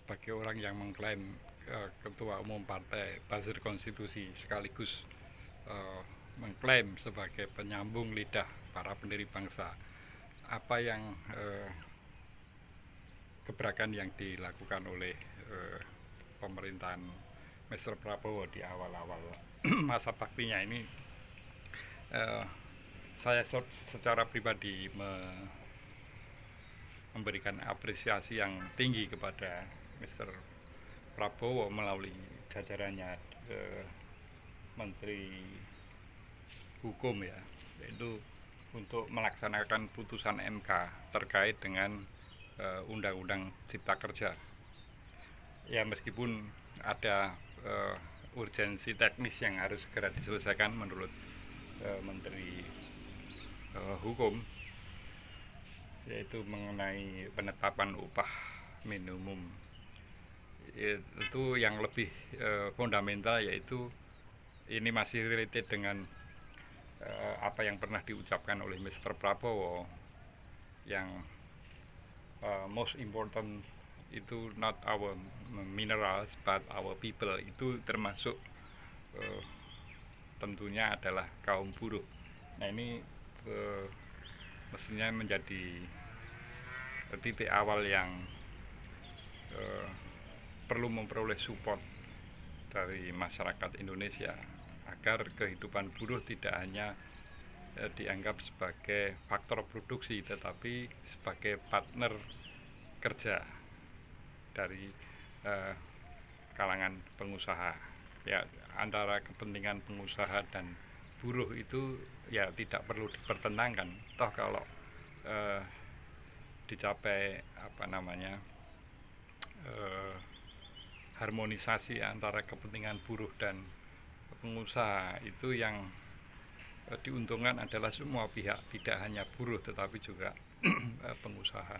sebagai orang yang mengklaim ketua umum partai Bazir Konstitusi sekaligus mengklaim sebagai penyambung lidah para pendiri bangsa, apa yang gebrakan yang dilakukan oleh pemerintahan Mr. Prabowo di awal-awal masa baktinya ini, saya secara pribadi memberikan apresiasi yang tinggi kepada Mr. Prabowo melalui jajarannya Menteri Hukum, ya, yaitu untuk melaksanakan putusan MK terkait dengan Undang-Undang Cipta Kerja. Ya, meskipun ada urgensi teknis yang harus segera diselesaikan menurut Menteri Hukum, yaitu mengenai penetapan upah minimum. Itu yang lebih fundamental, yaitu ini masih related dengan apa yang pernah diucapkan oleh Mr. Prabowo, yang most important itu not our minerals but our people, itu termasuk tentunya adalah kaum buruh. Nah, ini mestinya menjadi titik awal yang perlu memperoleh support dari masyarakat Indonesia agar kehidupan buruh tidak hanya dianggap sebagai faktor produksi, tetapi sebagai partner kerja dari kalangan pengusaha. Ya, antara kepentingan pengusaha dan buruh itu ya tidak perlu dipertentangkan. Toh kalau dicapai harmonisasi antara kepentingan buruh dan pengusaha, itu yang diuntungkan adalah semua pihak, tidak hanya buruh tetapi juga pengusaha.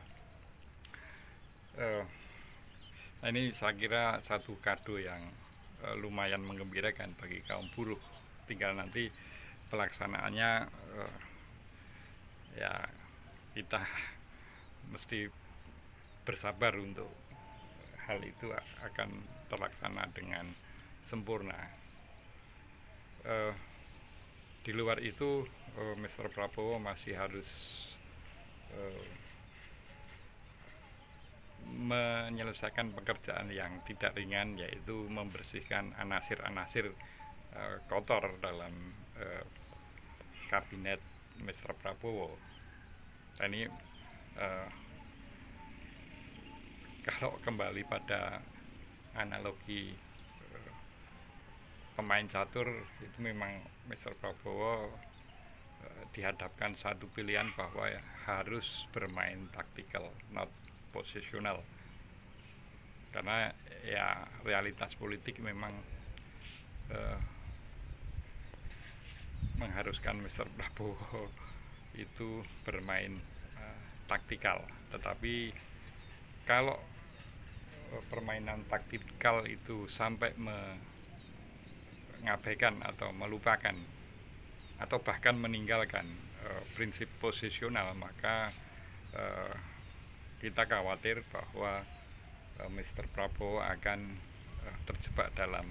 Nah, ini saya kira satu kado yang lumayan menggembirakan bagi kaum buruh. Tinggal nanti pelaksanaannya ya kita mesti bersabar untuk hal itu akan terlaksana dengan sempurna. Di luar itu Mr. Prabowo masih harus menyelesaikan pekerjaan yang tidak ringan, yaitu membersihkan anasir-anasir kotor dalam kabinet Mr. Prabowo. Ini kalau kembali pada analogi pemain catur, itu memang Mr. Prabowo dihadapkan satu pilihan bahwa harus bermain taktikal, not posisional, karena ya realitas politik memang mengharuskan Mr. Prabowo itu bermain taktikal. Tetapi kalau permainan taktikal itu sampai mengabaikan atau melupakan atau bahkan meninggalkan prinsip posisional, maka kita khawatir bahwa Mr. Prabowo akan terjebak dalam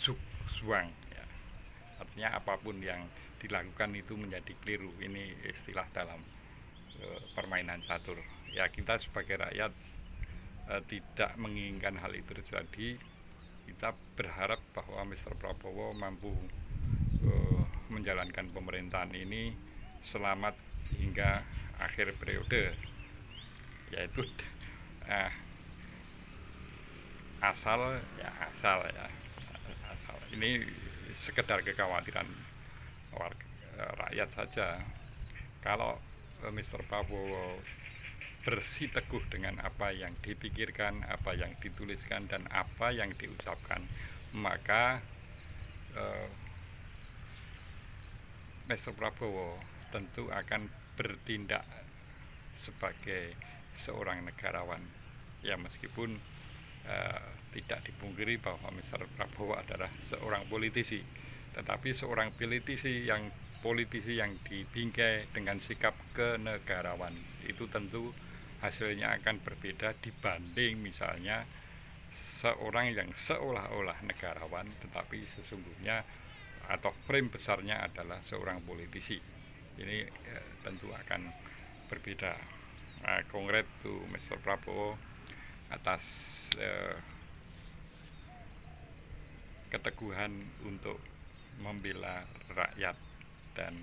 zugzwang, ya. Artinya apapun yang dilakukan itu menjadi keliru. Ini istilah dalam permainan catur. Ya, kita sebagai rakyat tidak menginginkan hal itu terjadi. Kita berharap bahwa Mr. Prabowo mampu menjalankan pemerintahan ini selamat hingga akhir periode, yaitu asal. Ini sekedar kekhawatiran rakyat saja. Kalau Mr. Prabowo bersiteguh dengan apa yang dipikirkan, apa yang dituliskan, dan apa yang diucapkan, maka Mr. Prabowo tentu akan bertindak sebagai seorang negarawan. Ya, meskipun tidak dipungkiri bahwa Mr. Prabowo adalah seorang politisi, tetapi seorang politisi yang dibingkai dengan sikap kenegarawan itu tentu hasilnya akan berbeda dibanding misalnya seorang yang seolah-olah negarawan tetapi sesungguhnya atau frame besarnya adalah seorang politisi. Ini tentu akan berbeda. Congrats to Mr. Prabowo atas keteguhan untuk membela rakyat dan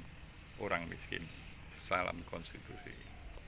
orang miskin. Salam konstitusi.